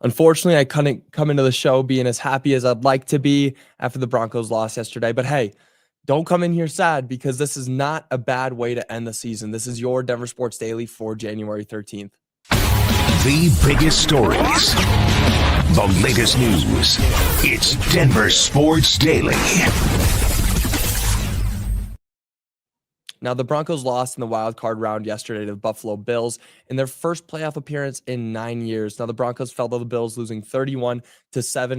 Unfortunately, I couldn't come into the show being as happy as I'd like to be after the Broncos lost yesterday. But hey, don't come in here sad because this is not a bad way to end the season. This is your Denver Sports Daily for January 13th. The biggest stories, the latest news. It's Denver Sports Daily. Now, the Broncos lost in the wild card round yesterday to the Buffalo Bills in their first playoff appearance in 9 years. Now, the Broncos fell to the Bills, losing 31-7.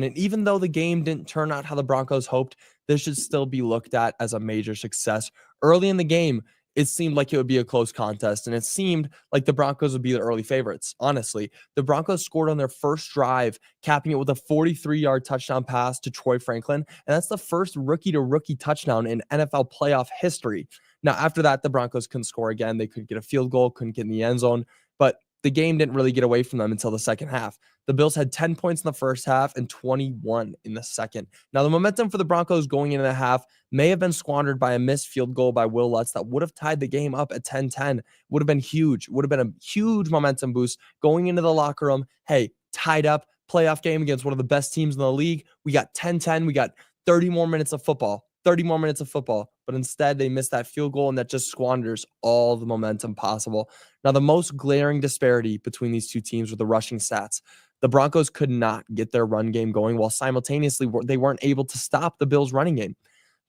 And even though the game didn't turn out how the Broncos hoped, this should still be looked at as a major success. Early in the game, it seemed like it would be a close contest, and it seemed like the Broncos would be the early favorites. Honestly, the Broncos scored on their first drive, capping it with a 43-yard touchdown pass to Troy Franklin, and that's the first rookie-to-rookie touchdown in NFL playoff history. Now, after that, the Broncos couldn't score again. They couldn't get a field goal, couldn't get in the end zone, but the game didn't really get away from them until the second half. The Bills had 10 points in the first half and 21 in the second. Now, the momentum for the Broncos going into the half may have been squandered by a missed field goal by Will Lutz that would have tied the game up at 10-10. Would have been huge. Would have been a huge momentum boost going into the locker room. Hey, tied up, playoff game against one of the best teams in the league. We got 10-10. We got 30 more minutes of football. 30 more minutes of football, but instead they missed that field goal, and that just squanders all the momentum possible. Now, the most glaring disparity between these two teams were the rushing stats. The Broncos could not get their run game going, while simultaneously they weren't able to stop the Bills' running game.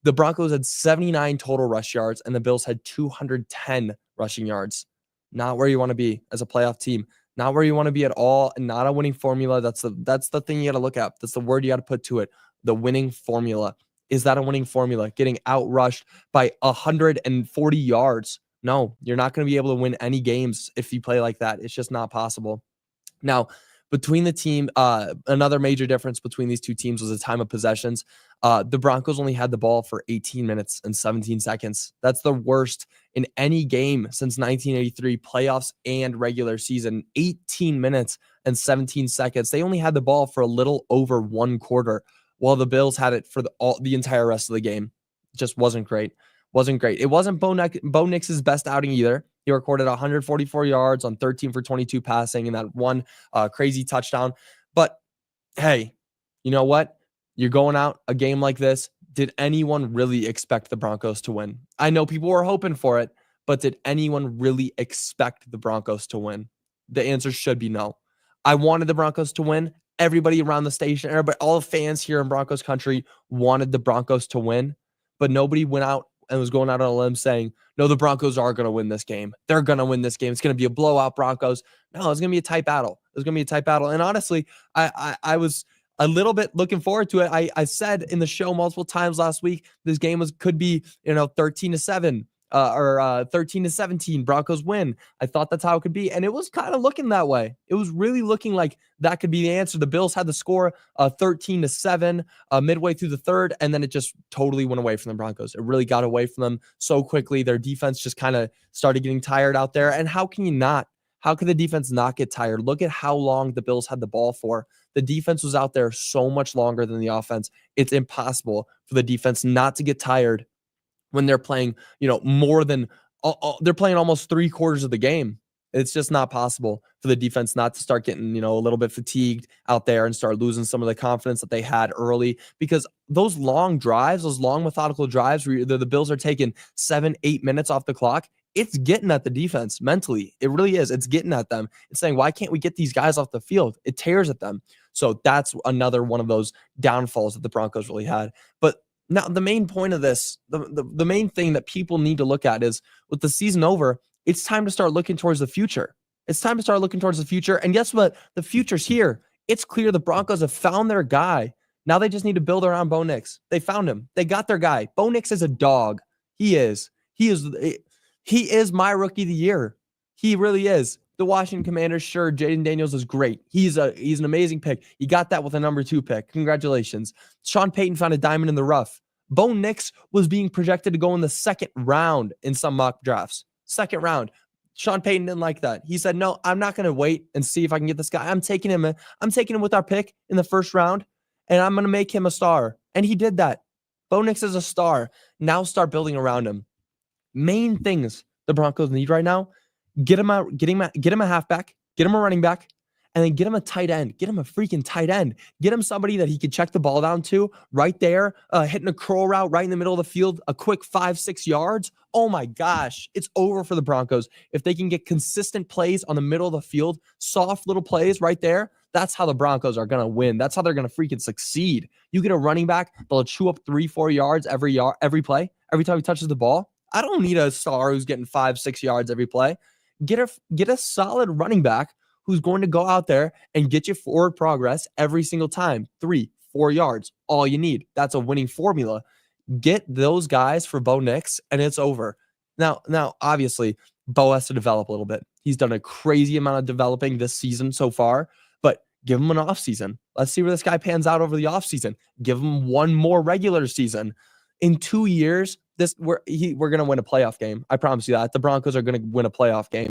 The Broncos had 79 total rush yards, and the Bills had 210 rushing yards. Not where you want to be as a playoff team. Not where you want to be at all, and not a winning formula. That's the thing you got to look at. That's the word you got to put to it. The winning formula. Is that a winning formula? Getting outrushed by 140 yards? No, you're not going to be able to win any games if you play like that. It's just not possible. Now, between the team, another major difference between these two teams was the time of possessions. The Broncos only had the ball for 18 minutes and 17 seconds. That's the worst in any game since 1983, playoffs and regular season. 18 minutes and 17 seconds. They only had the ball for a little over one quarter, while the Bills had it for the entire rest of the game. Just wasn't great. Wasn't great. It wasn't Bo Nix's best outing either. He recorded 144 yards on 13 for 22 passing and that one crazy touchdown. But hey, you know what? You're going out a game like this. Did anyone really expect the Broncos to win? I know people were hoping for it, but did anyone really expect the Broncos to win? The answer should be no. I wanted the Broncos to win. Everybody around the station, everybody, all the fans here in Broncos country wanted the Broncos to win, but nobody went out and was going out on a limb saying, no, the Broncos are going to win this game. They're going to win this game. It's going to be a blowout, Broncos. No, it's going to be a tight battle. It's going to be a tight battle. And honestly, I was a little bit looking forward to it. I said in the show multiple times last week, this game could be 13-7. Or 13-17, Broncos win. I thought that's how it could be, and it was kind of looking that way. It was really looking like that could be the answer. The Bills had the score 13-7 midway through the third, and then it just totally went away from the Broncos. It really got away from them so quickly. Their defense just kind of started getting tired out there, and how can you not? How could the defense not get tired? Look at how long the Bills had the ball for. The defense was out there so much longer than the offense. It's impossible for the defense not to get tired when they're playing, more than they're playing almost 3/4 of the game. It's just not possible for the defense not to start getting, a little bit fatigued out there and start losing some of the confidence that they had early, because those long drives, those long methodical drives where the Bills are taking 7-8 minutes off the clock, it's getting at the defense mentally. It really is. It's getting at them. It's saying, why can't we get these guys off the field? It tears at them. So that's another one of those downfalls that the Broncos really had. But now, the main point of this, the main thing that people need to look at is, with the season over, it's time to start looking towards the future. It's time to start looking towards the future. And guess what? The future's here. It's clear the Broncos have found their guy. Now they just need to build around Bo Nix. They found him. They got their guy. Bo Nix is a dog. He is my rookie of the year. He really is. The Washington Commanders, sure, Jaden Daniels is great. He's an amazing pick. You got that with a number 2 pick. Congratulations. Sean Payton found a diamond in the rough. Bo Nix was being projected to go in the second round in some mock drafts. Second round. Sean Payton didn't like that. He said, no, I'm not going to wait and see if I can get this guy. I'm taking him with our pick in the first round, and I'm going to make him a star. And he did that. Bo Nix is a star. Now start building around him. Main things the Broncos need right now: get him a halfback, get him a running back, and then get him a tight end. Get him a freaking tight end. Get him somebody that he could check the ball down to right there, hitting a curl route right in the middle of the field, a quick 5-6 yards. Oh my gosh, it's over for the Broncos. If they can get consistent plays on the middle of the field, soft little plays right there, that's how the Broncos are going to win. That's how they're going to freaking succeed. You get a running back, they'll chew up 3-4 yards every play, every time he touches the ball. I don't need a star who's getting 5-6 yards every play. Get a solid running back who's going to go out there and get you forward progress every single time. 3-4 yards, all you need. That's a winning formula. Get those guys for Bo Nix, and it's over. Now, obviously, Bo has to develop a little bit. He's done a crazy amount of developing this season so far, but give him an offseason. Let's see where this guy pans out over the offseason. Give him one more regular season. In 2 years, we're going to win a playoff game. I promise you that. The Broncos are going to win a playoff game.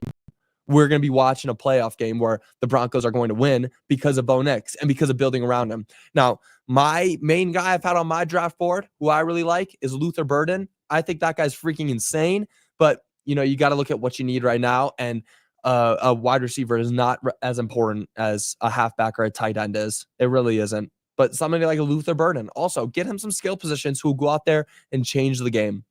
We're going to be watching a playoff game where the Broncos are going to win because of Bo Nix and because of building around him. Now, my main guy I've had on my draft board, who I really like, is Luther Burden. I think that guy's freaking insane, but you got to look at what you need right now, and a wide receiver is not as important as a halfback or a tight end is. It really isn't. But somebody like a Luther Burden, also get him some skill positions who will go out there and change the game.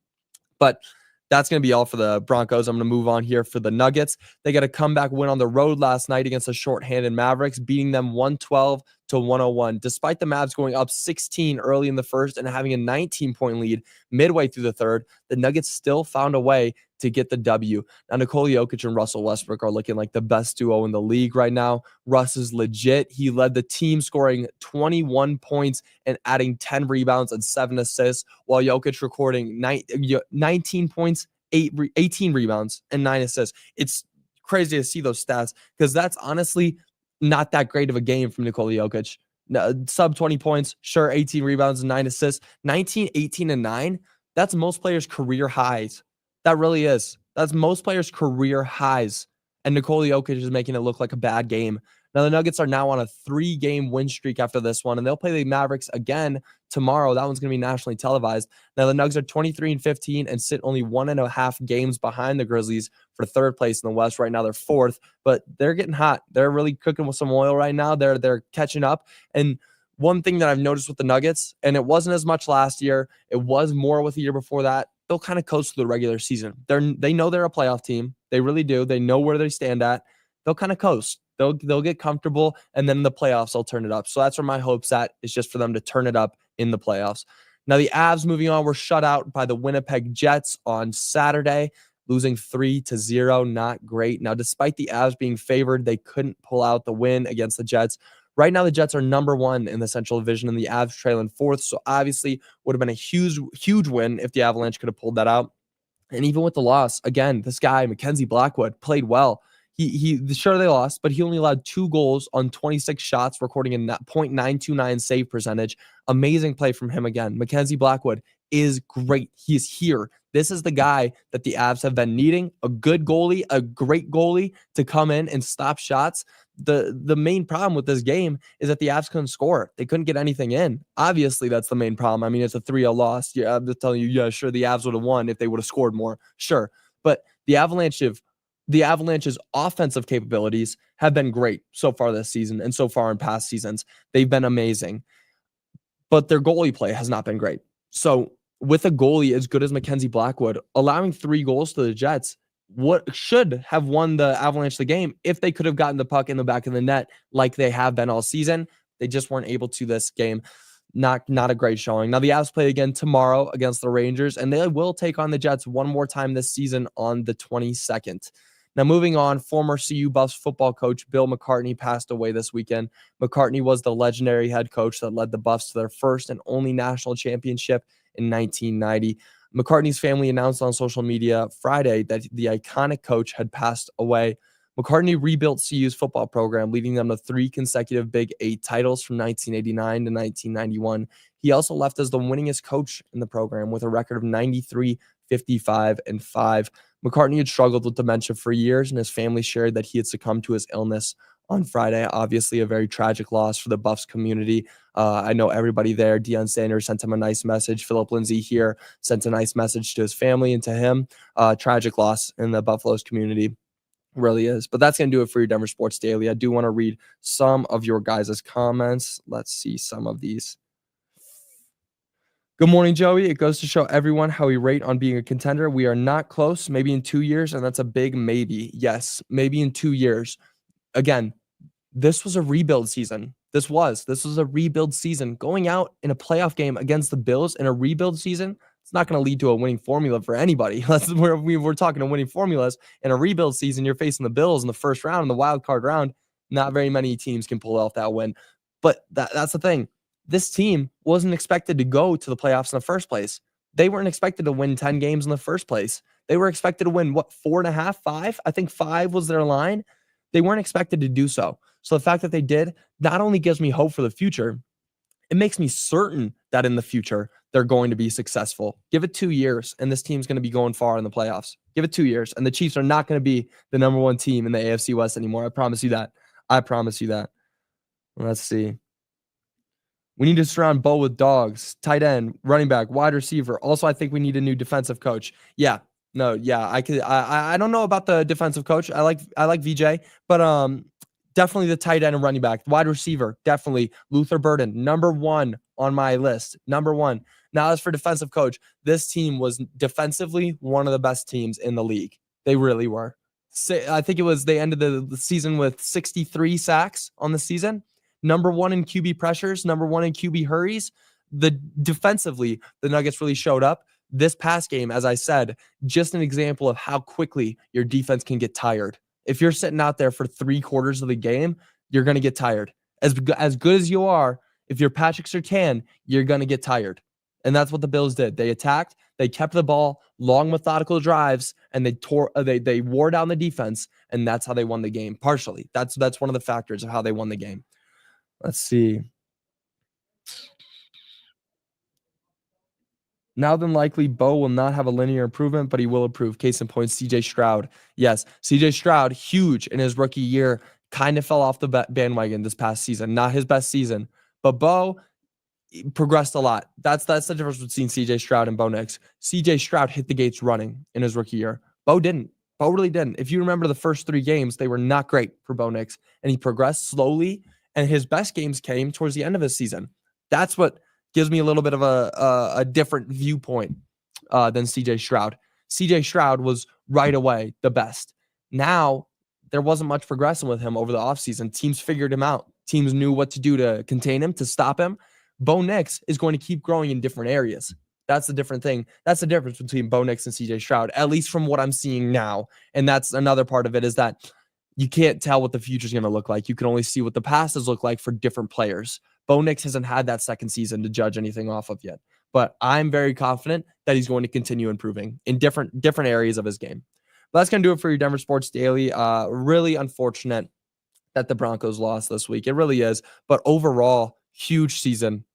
But that's going to be all for the Broncos. I'm going to move on here for the Nuggets. They got a comeback win on the road last night against the shorthanded Mavericks, beating them 112-101. Despite the Mavs going up 16 early in the first and having a 19-point lead midway through the third, the Nuggets still found a way to get the W. Now, Nikola Jokic and Russell Westbrook are looking like the best duo in the league right now. Russ is legit. He led the team scoring 21 points and adding 10 rebounds and 7 assists, while Jokic recording 19 points, 18 rebounds, and 9 assists. It's crazy to see those stats because that's honestly not that great of a game from Nikola Jokic. Sub 20 points, sure, 18 rebounds and 9 assists. 19, 18, and 9, that's most players' career highs. That really is. That's most players' career highs. And Nikola Jokic is making it look like a bad game. Now, the Nuggets are now on a 3-game win streak after this one, and they'll play the Mavericks again tomorrow. That one's going to be nationally televised. Now, the Nuggets are 23-15 and sit only 1.5 games behind the Grizzlies for third place in the West. Right now, they're fourth, but they're getting hot. They're really cooking with some oil right now. They're catching up. And one thing that I've noticed with the Nuggets, and it wasn't as much last year, it was more with the year before that, they'll kind of coast through the regular season. They know they're a playoff team. They really do. They know where they stand at. They'll kind of coast. They'll get comfortable, and then in the playoffs, they'll turn it up. So that's where my hope's at, is just for them to turn it up in the playoffs. Now, the Avs, moving on, were shut out by the Winnipeg Jets on Saturday, losing 3-0. Not great. Now, despite the Avs being favored, they couldn't pull out the win against the Jets. Right now, the Jets are number 1 in the Central Division, and the Avs trailing 4th. So obviously, would have been a huge win if the Avalanche could have pulled that out. And even with the loss, again, this guy, Mackenzie Blackwood, played well. He sure they lost, but he only allowed 2 goals on 26 shots, recording a .929 save percentage. Amazing play from him again. Mackenzie Blackwood is great. He's here. This is the guy that the Avs have been needing, a good goalie, a great goalie to come in and stop shots. The main problem with this game is that the Avs couldn't score. They couldn't get anything in. Obviously, that's the main problem. I mean, it's a 3-0 loss. Yeah, I'm just telling you, yeah, sure, the Avs would have won if they would have scored more. Sure. But the Avalanche's offensive capabilities have been great so far this season and so far in past seasons. They've been amazing. But their goalie play has not been great. So with a goalie as good as Mackenzie Blackwood, allowing 3 goals to the Jets, what should have won the Avalanche the game if they could have gotten the puck in the back of the net like they have been all season. They just weren't able to this game. Not a great showing. Now, the Avs play again tomorrow against the Rangers, and they will take on the Jets one more time this season on the 22nd. Now, moving on, former CU Buffs football coach Bill McCartney passed away this weekend. McCartney was the legendary head coach that led the Buffs to their first and only national championship in 1990. McCartney's family announced on social media Friday that the iconic coach had passed away. McCartney rebuilt CU's football program, leading them to 3 consecutive Big 8 titles from 1989 to 1991. He also left as the winningest coach in the program with a record of 93, 55, and 5. McCartney had struggled with dementia for years, and his family shared that he had succumbed to his illness on Friday. Obviously, a very tragic loss for the Buffs community. I know everybody there. Deion Sanders sent him a nice message. Philip Lindsay here sent a nice message to his family and to him. Tragic loss in the Buffalo's community. Really is. But that's going to do it for your Denver Sports Daily. I do want to read some of your guys' comments. Let's see some of these. Good morning, Joey. It goes to show everyone how we rate on being a contender. We are not close, maybe in 2 years, and that's a big maybe. Yes, maybe in 2 years. Again, this was a rebuild season. This was a rebuild season. Going out in a playoff game against the Bills in a rebuild season, it's not going to lead to a winning formula for anybody. That's where we're talking to winning formulas. In a rebuild season, you're facing the Bills in the first round, in the wild card round. Not very many teams can pull off that win. But that's the thing. This team wasn't expected to go to the playoffs in the first place. They weren't expected to win 10 games in the first place. They were expected to win, 4.5, 5? I think 5 was their line. They weren't expected to do so. So the fact that they did not only gives me hope for the future, it makes me certain that in the future they're going to be successful. Give it 2 years, and this team's going to be going far in the playoffs. Give it 2 years, and the Chiefs are not going to be the number one team in the AFC West anymore. I promise you that. I promise you that. Let's see. We need to surround Bo with dogs, tight end, running back, wide receiver. Also, I think we need a new defensive coach. Yeah. No, yeah, I don't know about the defensive coach. I like VJ, but definitely the tight end and running back. Wide receiver, definitely Luther Burden, number 1 on my list. Number 1. Now, as for defensive coach, this team was defensively one of the best teams in the league. They really were. I think they ended the season with 63 sacks on the season. Number 1 in QB pressures, number 1 in QB hurries. Defensively, the Nuggets really showed up. This past game, as I said, just an example of how quickly your defense can get tired. If you're sitting out there for 3/4 of the game, you're going to get tired. As good as you are, if you're Patrick Surtain, you're going to get tired. And that's what the Bills did. They attacked, they kept the ball, long methodical drives, and they wore down the defense, and that's how they won the game. Partially. That's one of the factors of how they won the game. Let's see. Now than likely, Bo will not have a linear improvement, but he will improve. Case in point, CJ Stroud. Yes, CJ Stroud, huge in his rookie year, kind of fell off the bandwagon this past season. Not his best season, but Bo progressed a lot. That's the difference between CJ Stroud and Bo Nix. CJ Stroud hit the gates running in his rookie year. Bo didn't. Bo really didn't. If you remember the first 3 games, they were not great for Bo Nix, and he progressed slowly. And his best games came towards the end of his season. That's what gives me a little bit of a different viewpoint than CJ Stroud. CJ Stroud was right away the best. Now, there wasn't much progressing with him over the offseason. Teams figured him out. Teams knew what to do to contain him, to stop him. Bo Nix is going to keep growing in different areas. That's the different thing. That's the difference between Bo Nix and CJ Stroud, at least from what I'm seeing now. And that's another part of it, is that you can't tell what the future is going to look like. You can only see what the past has looked like for different players. Bo Nix hasn't had that second season to judge anything off of yet. But I'm very confident that he's going to continue improving in different areas of his game. But that's going to do it for your Denver Sports Daily. Really unfortunate that the Broncos lost this week. It really is. But overall, huge season.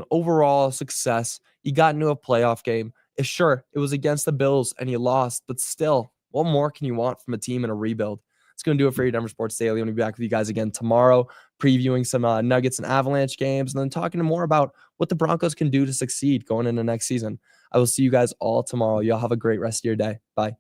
Overall success. You got into a playoff game. Sure, it was against the Bills and you lost. But still, what more can you want from a team in a rebuild? It's going to do it for your Denver Sports Daily. I'm going to be back with you guys again tomorrow, previewing some Nuggets and Avalanche games, and then talking more about what the Broncos can do to succeed going into next season. I will see you guys all tomorrow. Y'all have a great rest of your day. Bye.